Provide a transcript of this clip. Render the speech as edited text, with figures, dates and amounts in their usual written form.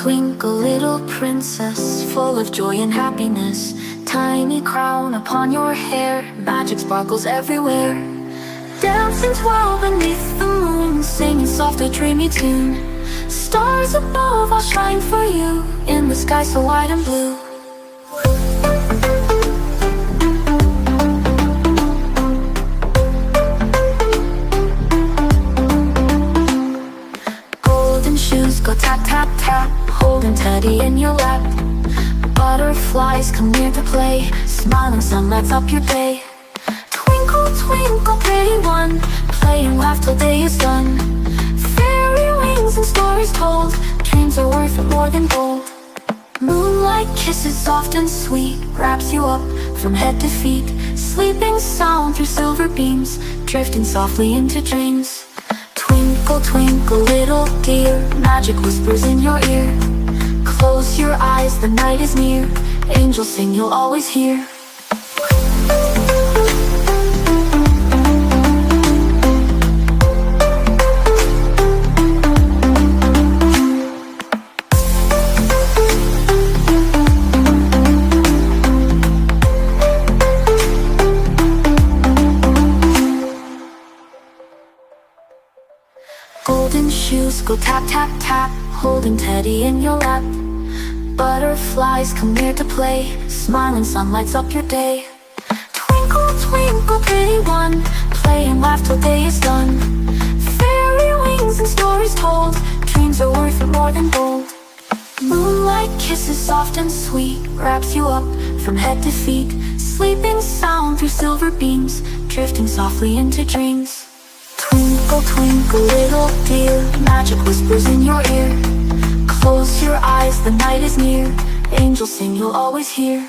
twinkle, little princess, full of joy and happiness. Tiny crown upon your hair, magic sparkles everywhere. Dance and twirl beneath the moon, singing soft a dreamy tune. Stars above all shine for you, in the sky so wide and blue. Golden shoes go tap tap tap, holding teddy in your lap. Butterflies come near to play, smiling sun lights up your day. Twinkle twinkle pretty one, play and laugh till day is done. Fairy wings and stories told, dreams are worth it more than gold. Moonlight kisses soft and sweet, wraps you up from head to feet. Sleeping sound through silver beams, drifting softly into dreams. Twinkle twinkle little dear, magic whispers in your ear. Close your eyes, the night is near, angels sing you'll always hear. Golden shoes go tap tap tap, holding teddy in your lap. Butterflies come near to play, smiling sun lights up your day. Twinkle twinkle pretty one, play and laugh till day is done. Fairy wings and stories told, dreams are worth it more than gold. Moonlight kisses soft and sweet, wraps you up from head to feet. Sleeping sound through silver beams, drifting softly into dreams. Twinkle twinkle little dear, magic whispers in your ear. Close your eyes, the night is near, angels sing you'll always hear.